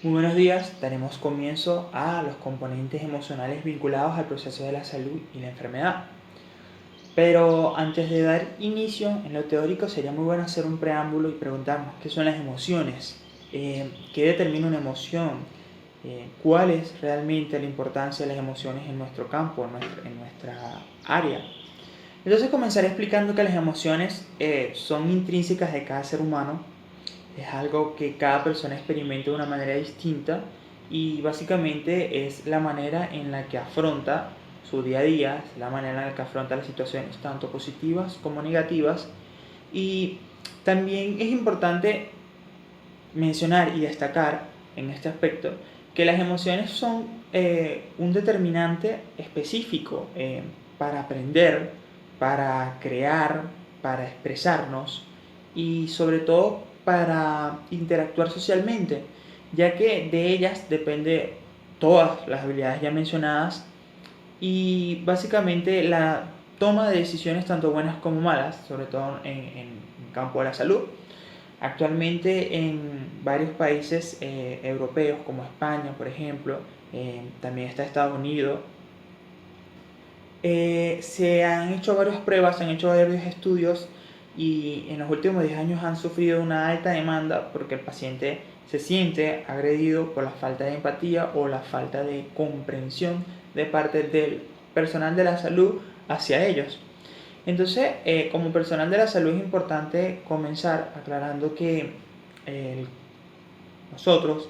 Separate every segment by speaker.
Speaker 1: Muy buenos días, daremos comienzo a los componentes emocionales vinculados al proceso de la salud y la enfermedad. Pero antes de dar inicio, en lo teórico sería muy bueno hacer un preámbulo y preguntarnos qué son las emociones, qué determina una emoción, cuál es realmente la importancia de las emociones en nuestro campo, en nuestra área. Entonces comenzaré explicando que las emociones son intrínsecas de cada ser humano. Es algo que cada persona experimenta de una manera distinta y básicamente es la manera en la que afronta su día a día, es la manera en la que afronta las situaciones tanto positivas como negativas. Y también es importante mencionar y destacar en este aspecto que las emociones son un determinante específico para aprender, para crear, para expresarnos y sobre todo para interactuar socialmente, ya que de ellas depende todas las habilidades ya mencionadas y básicamente la toma de decisiones tanto buenas como malas, sobre todo en el campo de la salud. Actualmente en varios países europeos como España, por ejemplo, también está Estados Unidos, se han hecho varias pruebas, se han hecho varios estudios y en los últimos 10 años han sufrido una alta demanda porque el paciente se siente agredido por la falta de empatía o la falta de comprensión de parte del personal de la salud hacia ellos. Entonces, como personal de la salud es importante comenzar aclarando que eh, nosotros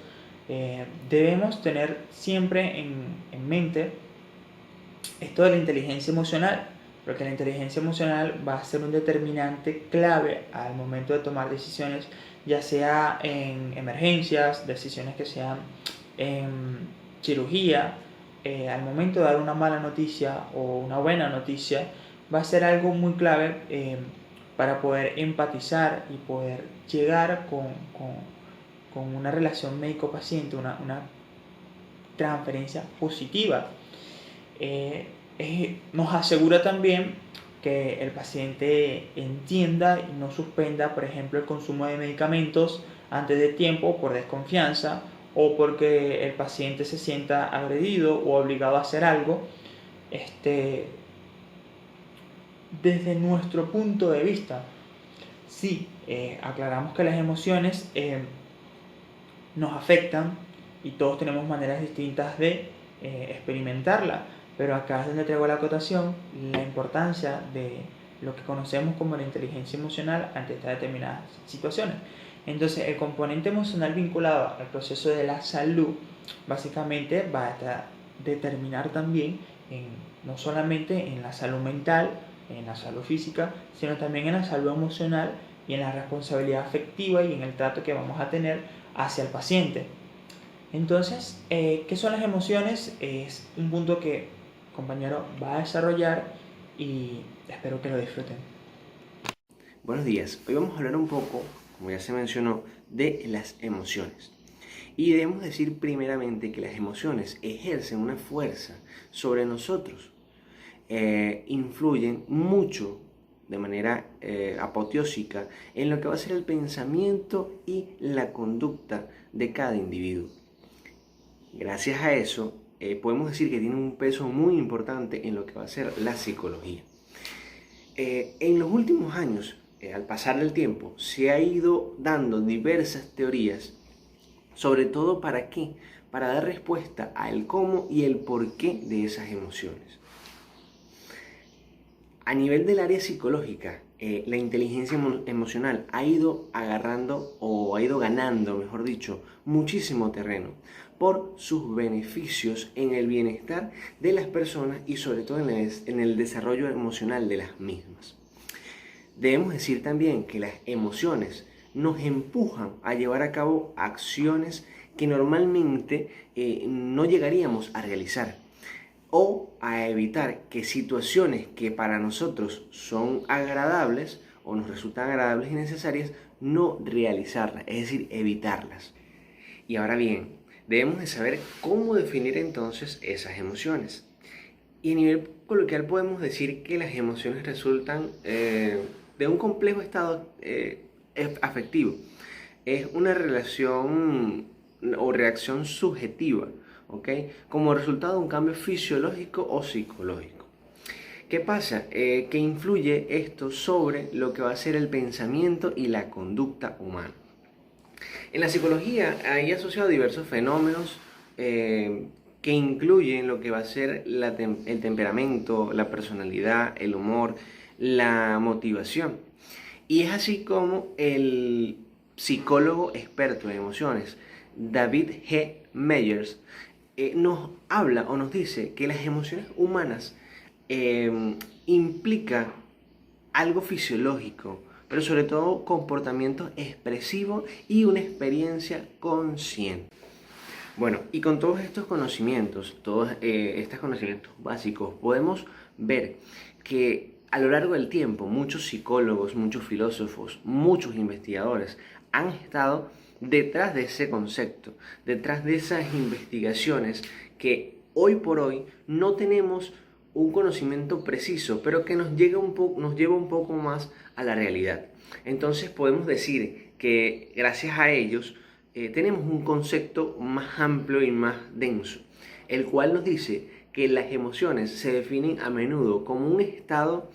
Speaker 1: debemos tener siempre en mente esto de la inteligencia emocional, porque la inteligencia emocional va a ser un determinante clave al momento de tomar decisiones, ya sea en emergencias, decisiones que sean en cirugía, al momento de dar una mala noticia o una buena noticia, va a ser algo muy clave para poder empatizar y poder llegar con una relación médico-paciente, una transferencia positiva. Nos asegura también que el paciente entienda y no suspenda, por ejemplo, el consumo de medicamentos antes de tiempo por desconfianza o porque el paciente se sienta agredido o obligado a hacer algo. Este, Desde nuestro punto de vista, sí, aclaramos que las emociones nos afectan y todos tenemos maneras distintas de experimentarla, pero acá es donde traigo la acotación, la importancia de lo que conocemos como la inteligencia emocional ante estas determinadas situaciones. Entonces, el componente emocional vinculado al proceso de la salud básicamente va a determinar también no solamente en la salud mental, en la salud física, sino también en la salud emocional y en la responsabilidad afectiva y en el trato que vamos a tener hacia el paciente. Entonces, ¿qué son las emociones? Es un punto que compañero va a desarrollar y espero que lo disfruten.
Speaker 2: Buenos días, hoy vamos a hablar un poco, como ya se mencionó, de las emociones. Y debemos decir primeramente que las emociones ejercen una fuerza sobre nosotros, influyen mucho de manera apoteósica en lo que va a ser el pensamiento y la conducta de cada individuo. Gracias a eso, podemos decir que tienen un peso muy importante en lo que va a ser la psicología. En los últimos años, al pasar del tiempo, se ha ido dando diversas teorías, sobre todo para qué, para dar respuesta al cómo y el porqué de esas emociones. A nivel del área psicológica, la inteligencia emocional ha ido agarrando o ha ido ganando, mejor dicho, muchísimo terreno por sus beneficios en el bienestar de las personas y sobre todo en el desarrollo emocional de las mismas. Debemos decir también que las emociones nos empujan a llevar a cabo acciones que normalmente no llegaríamos a realizar o a evitar que situaciones que para nosotros son agradables o nos resultan agradables y necesarias, no realizarlas, es decir, evitarlas. Y ahora bien, debemos de saber cómo definir entonces esas emociones. Y a nivel coloquial podemos decir que las emociones resultan de un complejo estado afectivo. Es una relación o reacción subjetiva, ¿ok? Como resultado de un cambio fisiológico o psicológico. ¿Qué pasa? Que influye esto sobre lo que va a ser el pensamiento y la conducta humana. En la psicología hay asociado diversos fenómenos que incluyen lo que va a ser el temperamento, la personalidad, el humor, la motivación. Y es así como el psicólogo experto en emociones, David G. Meyers, nos habla o nos dice que las emociones humanas implican algo fisiológico, pero sobre todo comportamiento expresivo y una experiencia consciente. Bueno, y con todos estos conocimientos, todos estos conocimientos básicos, podemos ver que a lo largo del tiempo muchos psicólogos, muchos filósofos, muchos investigadores han estado detrás de ese concepto, detrás de esas investigaciones que hoy por hoy no tenemos un conocimiento preciso, pero que nos lleva un poco más a la realidad. Entonces podemos decir que gracias a ellos tenemos un concepto más amplio y más denso, el cual nos dice que las emociones se definen a menudo como un estado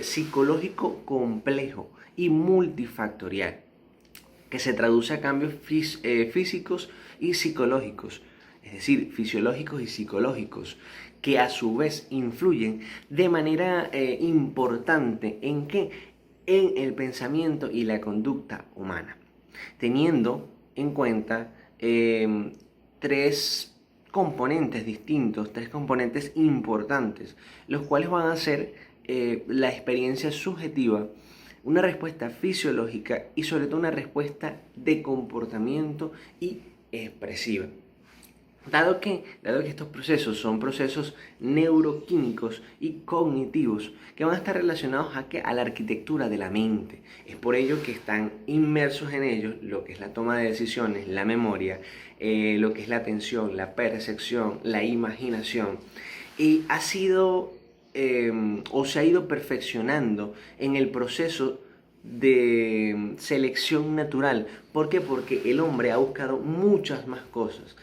Speaker 2: psicológico complejo y multifactorial, que se traduce a cambios físicos y psicológicos, es decir, fisiológicos y psicológicos, que a su vez influyen de manera importante en qué, en el pensamiento y la conducta humana, teniendo en cuenta tres componentes distintos, tres componentes importantes, los cuales van a ser la experiencia subjetiva, una respuesta fisiológica y sobre todo una respuesta de comportamiento y expresiva. Dado que estos procesos son procesos neuroquímicos y cognitivos que van a estar relacionados a la arquitectura de la mente, es por ello que están inmersos en ellos lo que es la toma de decisiones, la memoria, lo que es la atención, la percepción, la imaginación, y ha sido o se ha ido perfeccionando en el proceso de selección natural. ¿Por qué? Porque el hombre ha buscado muchas más cosas.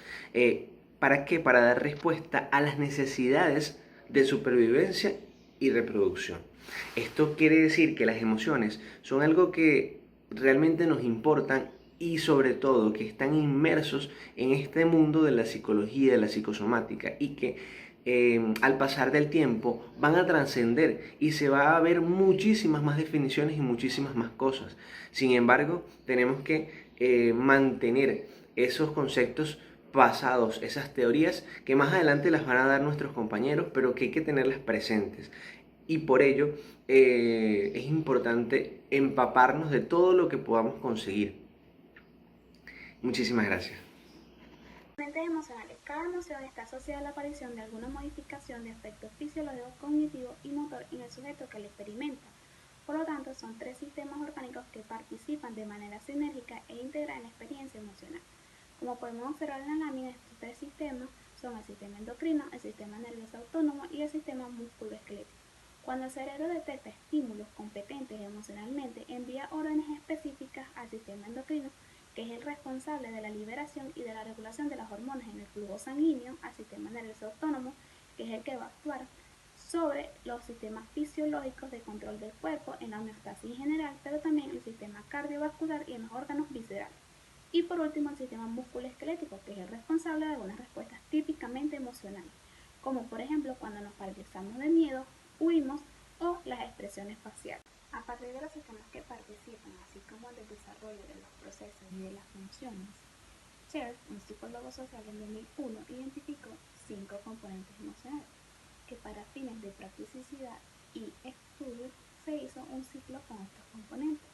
Speaker 2: ¿Para qué? Para dar respuesta a las necesidades de supervivencia y reproducción. Esto quiere decir que las emociones son algo que realmente nos importan y sobre todo que están inmersos en este mundo de la psicología, de la psicosomática, y que al pasar del tiempo van a trascender y se va a ver muchísimas más definiciones y muchísimas más cosas. Sin embargo, tenemos que mantener esos conceptos basados, esas teorías que más adelante las van a dar nuestros compañeros, pero que hay que tenerlas presentes. Y por ello es importante empaparnos de todo lo que podamos conseguir. Muchísimas gracias.
Speaker 3: Emocionales. Cada emoción está asociada a la aparición de alguna modificación de aspectos fisiológicos, cognitivos y motor en el sujeto que la experimenta. Por lo tanto, son tres sistemas orgánicos que participan de manera sinérgica e íntegra en la experiencia emocional. Como podemos observar en la lámina, estos tres sistemas son el sistema endocrino, el sistema nervioso autónomo y el sistema musculoesquelético. Cuando el cerebro detecta estímulos competentes emocionalmente, envía órdenes específicas al sistema endocrino, que es el responsable de la liberación y de la regulación de las hormonas en el flujo sanguíneo, al sistema nervioso autónomo, que es el que va a actuar sobre los sistemas fisiológicos de control del cuerpo en la homeostasis general, pero también el sistema cardiovascular y en los órganos viscerales. Y por último, el sistema musculoesquelético, que es el responsable de algunas respuestas típicamente emocionales, como por ejemplo cuando nos paralizamos de miedo, huimos o las expresiones faciales. A partir de los sistemas que participan, así como del desarrollo de los procesos y de las funciones, Cher, un psicólogo social en 2001, identificó 5 componentes emocionales, que para fines de practicidad y estudio se hizo un ciclo con estos componentes.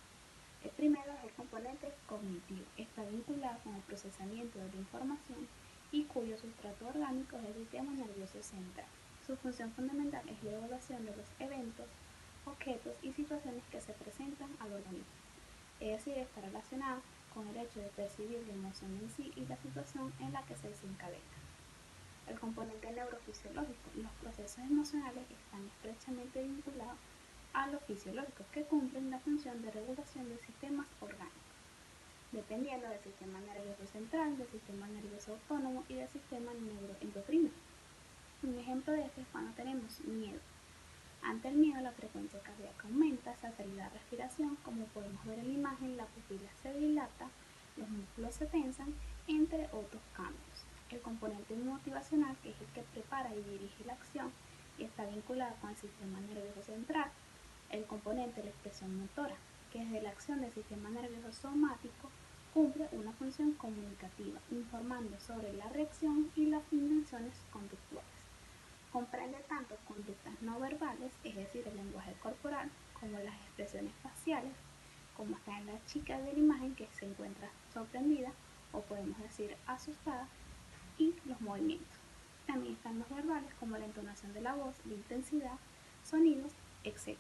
Speaker 3: El primero es el componente cognitivo, está vinculado con el procesamiento de la información y cuyo sustrato orgánico es el sistema nervioso central. Su función fundamental es la evaluación de los eventos, objetos y situaciones que se presentan al organismo. Es decir, está relacionado con el hecho de percibir la emoción en sí y la situación en la que se desencadena. El componente neurofisiológico. Los procesos emocionales están estrechamente vinculados a los fisiológicos, que cumplen la función de regulación de sistemas orgánicos. dependiendo del sistema nervioso central, del sistema nervioso autónomo y del sistema neuroendocrino. Un ejemplo de esto es cuando tenemos miedo. Ante el miedo, la frecuencia cardíaca aumenta, se acelera la respiración, como podemos ver en la imagen, la pupila se dilata, los músculos se tensan, entre otros cambios. El componente motivacional, que es el que prepara y dirige la acción y está vinculado con el sistema nervioso central. El componente de la expresión motora, que desde la acción del sistema nervioso somático cumple una función comunicativa, informando sobre la reacción y las intenciones conductuales. Comprende tanto conductas no verbales, es decir, el lenguaje corporal, como las expresiones faciales, como está en la chica de la imagen que se encuentra sorprendida o podemos decir asustada, y los movimientos. También están los verbales como la entonación de la voz, la intensidad, sonidos, etc.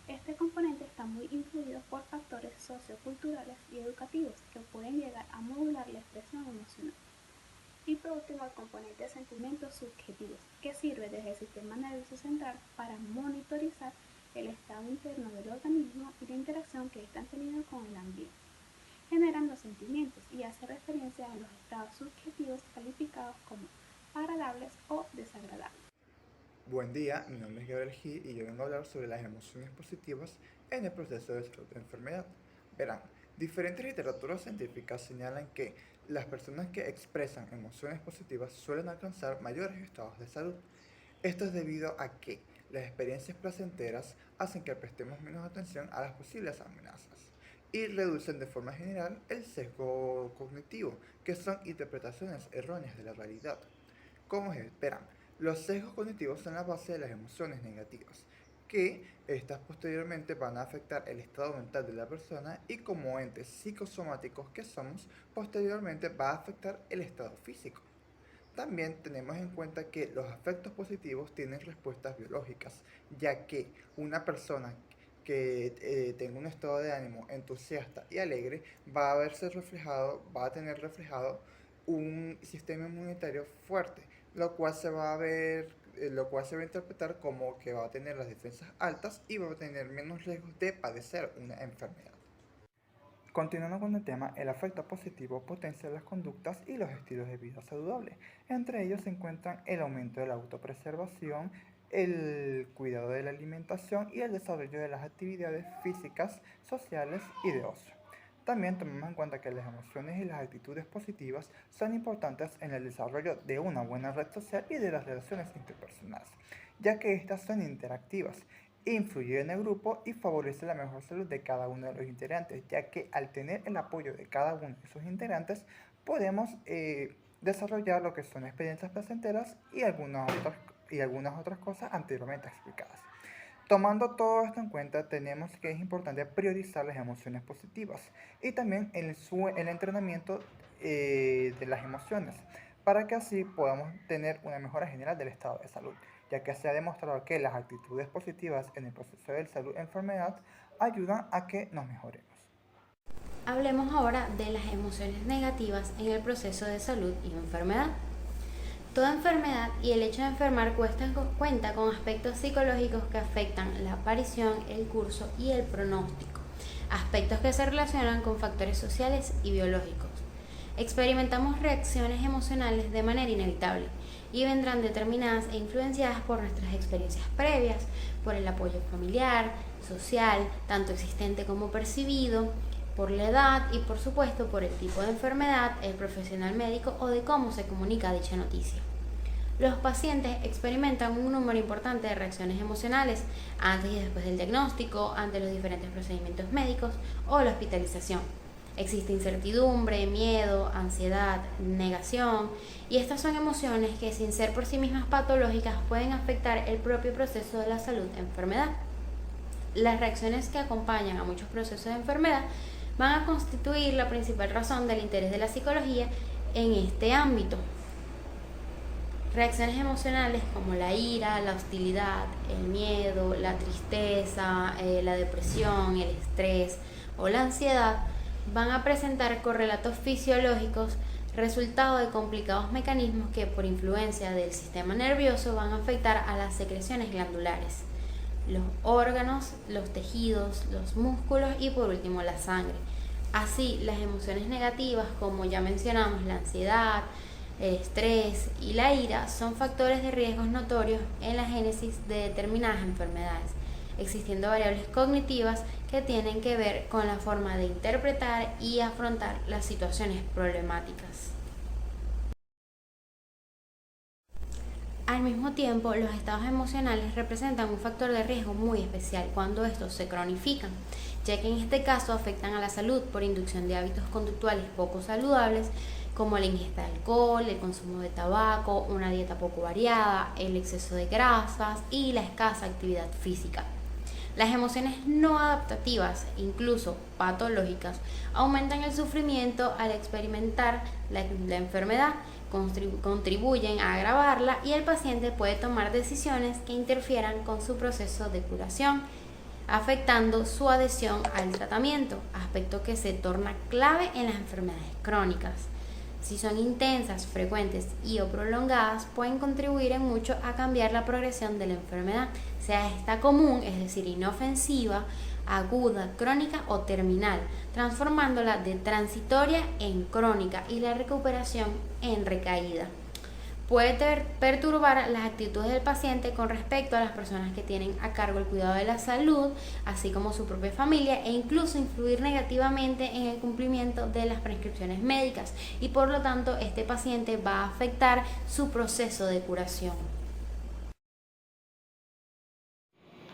Speaker 3: Este componente está muy influido por factores socioculturales y educativos que pueden llegar a modular la expresión emocional. Y por último, el componente de sentimientos subjetivos, que sirve desde el sistema nervioso central para monitorizar el estado interno del organismo y la interacción que están teniendo con el ambiente, generando sentimientos, y hace referencia a los estados subjetivos calificados como agradables o desagradables.
Speaker 4: Buen día, mi nombre es Gabriel Gil y yo vengo a hablar sobre las emociones positivas en el proceso de salud de enfermedad. Verán, diferentes literaturas científicas señalan que las personas que expresan emociones positivas suelen alcanzar mayores estados de salud. Esto es debido a que las experiencias placenteras hacen que prestemos menos atención a las posibles amenazas y reducen de forma general el sesgo cognitivo, que son interpretaciones erróneas de la realidad. ¿Cómo es? Verán, los sesgos cognitivos son la base de las emociones negativas, que estas posteriormente van a afectar el estado mental de la persona y como entes psicosomáticos que somos, posteriormente va a afectar el estado físico. También tenemos en cuenta que los afectos positivos tienen respuestas biológicas, ya que una persona que tenga un estado de ánimo entusiasta y alegre va a tener reflejado un sistema inmunitario fuerte, lo cual se va a interpretar como que va a tener las defensas altas y va a tener menos riesgos de padecer una enfermedad. Continuando con el tema, el afecto positivo potencia las conductas y los estilos de vida saludables. Entre ellos se encuentran el aumento de la autopreservación, el cuidado de la alimentación y el desarrollo de las actividades físicas, sociales y de ocio. También tomemos en cuenta que las emociones y las actitudes positivas son importantes en el desarrollo de una buena red social y de las relaciones interpersonales, ya que estas son interactivas, influyen en el grupo y favorecen la mejor salud de cada uno de los integrantes, ya que al tener el apoyo de cada uno de sus integrantes podemos desarrollar lo que son experiencias placenteras y algunas otras cosas anteriormente explicadas. Tomando todo esto en cuenta, tenemos que es importante priorizar las emociones positivas y también el entrenamiento de las emociones, para que así podamos tener una mejora general del estado de salud, ya que se ha demostrado que las actitudes positivas en el proceso de salud-enfermedad ayudan a que nos mejoremos.
Speaker 5: Hablemos ahora de las emociones negativas en el proceso de salud y enfermedad. Toda enfermedad y el hecho de enfermar cuenta con aspectos psicológicos que afectan la aparición, el curso y el pronóstico, aspectos que se relacionan con factores sociales y biológicos. Experimentamos reacciones emocionales de manera inevitable y vendrán determinadas e influenciadas por nuestras experiencias previas, por el apoyo familiar, social, tanto existente como percibido, por la edad y por supuesto por el tipo de enfermedad, el profesional médico o de cómo se comunica dicha noticia. Los pacientes experimentan un número importante de reacciones emocionales antes y después del diagnóstico, ante los diferentes procedimientos médicos o la hospitalización. Existe incertidumbre, miedo, ansiedad, negación, y estas son emociones que sin ser por sí mismas patológicas pueden afectar el propio proceso de la salud-enfermedad. Las reacciones que acompañan a muchos procesos de enfermedad van a constituir la principal razón del interés de la psicología en este ámbito. Reacciones emocionales como la ira, la hostilidad, el miedo, la tristeza, la depresión, el estrés o la ansiedad van a presentar correlatos fisiológicos, resultado de complicados mecanismos que por influencia del sistema nervioso van a afectar a las secreciones glandulares, los órganos, los tejidos, los músculos y por último la sangre, Así, las emociones negativas, como ya mencionamos, la ansiedad, el estrés y la ira, son factores de riesgos notorios en la génesis de determinadas enfermedades, existiendo variables cognitivas que tienen que ver con la forma de interpretar y afrontar las situaciones problemáticas. Al mismo tiempo, los estados emocionales representan un factor de riesgo muy especial cuando estos se cronifican, ya que en este caso afectan a la salud por inducción de hábitos conductuales poco saludables, como la ingesta de alcohol, el consumo de tabaco, una dieta poco variada, el exceso de grasas y la escasa actividad física. Las emociones no adaptativas, incluso patológicas, aumentan el sufrimiento al experimentar la enfermedad, contribuyen a agravarla y el paciente puede tomar decisiones que interfieran con su proceso de curación, afectando su adhesión al tratamiento, aspecto que se torna clave en las enfermedades crónicas. Si son intensas, frecuentes y o prolongadas, pueden contribuir en mucho a cambiar la progresión de la enfermedad, sea esta común, es decir, inofensiva, aguda, crónica o terminal, transformándola de transitoria en crónica y la recuperación en recaída. Puede perturbar las actitudes del paciente con respecto a las personas que tienen a cargo el cuidado de la salud, así como su propia familia, e incluso influir negativamente en el cumplimiento de las prescripciones médicas, y por lo tanto este paciente va a afectar su proceso de curación.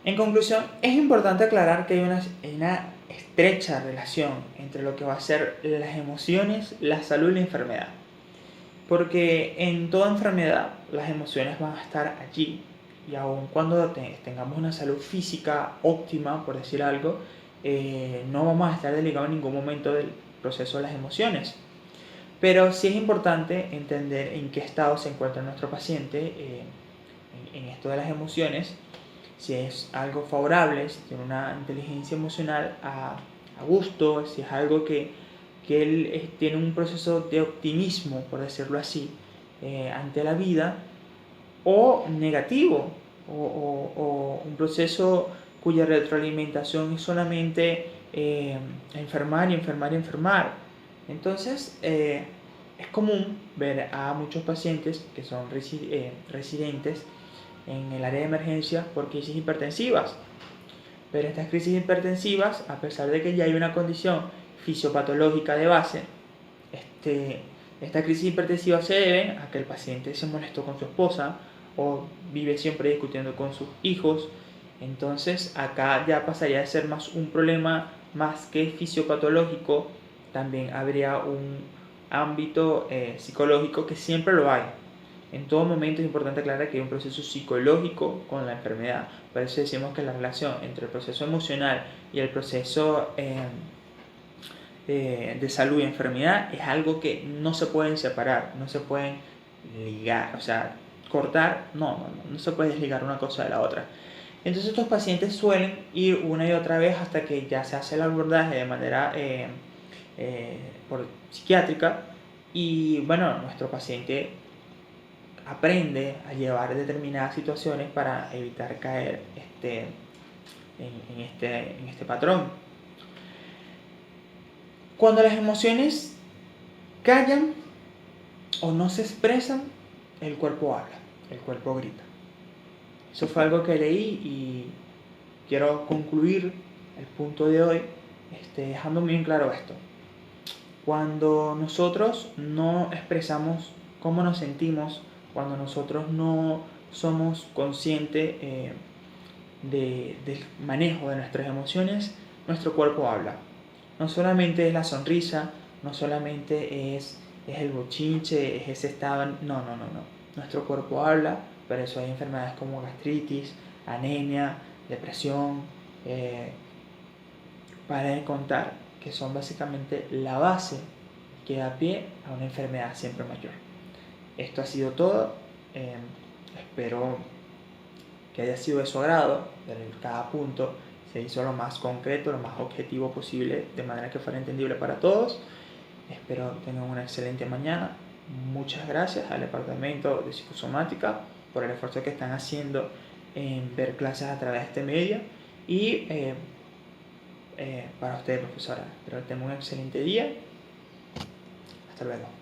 Speaker 1: En conclusión, es importante aclarar que hay una estrecha relación entre lo que va a ser las emociones, la salud y la enfermedad. Porque en toda enfermedad las emociones van a estar allí, y aun cuando tengamos una salud física óptima, por decir algo, no vamos a estar desligados en ningún momento del proceso de las emociones. Pero sí es importante entender en qué estado se encuentra nuestro paciente en esto de las emociones, si es algo favorable, si tiene una inteligencia emocional a gusto, si es algo que él tiene un proceso de optimismo, por decirlo así, ante la vida, o negativo, o un proceso cuya retroalimentación es solamente enfermar y enfermar y enfermar. Entonces, es común ver a muchos pacientes que son residentes en el área de emergencia por crisis hipertensivas. Pero estas crisis hipertensivas, a pesar de que ya hay una condición fisiopatológica de base, esta crisis hipertensiva se debe a que el paciente se molestó con su esposa o vive siempre discutiendo con sus hijos. Entonces acá ya pasaría a ser más un problema más que fisiopatológico. También habría un ámbito psicológico, que siempre lo hay. En todo momento es importante aclarar que hay un proceso psicológico con la enfermedad. Por eso decimos que la relación entre el proceso emocional y el proceso de salud y enfermedad es algo que no se pueden separar, no se pueden ligar, o sea, cortar, no se puede desligar una cosa de la otra. Entonces estos pacientes suelen ir una y otra vez hasta que ya se hace el abordaje de manera psiquiátrica, y bueno, nuestro paciente aprende a llevar determinadas situaciones para evitar caer en este patrón. Cuando las emociones callan o no se expresan, el cuerpo habla, el cuerpo grita. Eso fue algo que leí y quiero concluir el punto de hoy dejando bien claro esto. Cuando nosotros no expresamos cómo nos sentimos, cuando nosotros no somos conscientes del manejo de nuestras emociones, nuestro cuerpo habla. No solamente es la sonrisa, no solamente es el bochinche, es ese estado, no. Nuestro cuerpo habla, por eso hay enfermedades como gastritis, anemia, depresión, para de contar, que son básicamente la base que da pie a una enfermedad siempre mayor. Esto ha sido todo. Espero que haya sido de su agrado. Cada punto se hizo lo más concreto, lo más objetivo posible, de manera que fuera entendible para todos. Espero tengan una excelente mañana. Muchas gracias al departamento de psicosomática por el esfuerzo que están haciendo en ver clases a través de este medio, y para usted, profesora. Espero que tenga un excelente día. Hasta luego.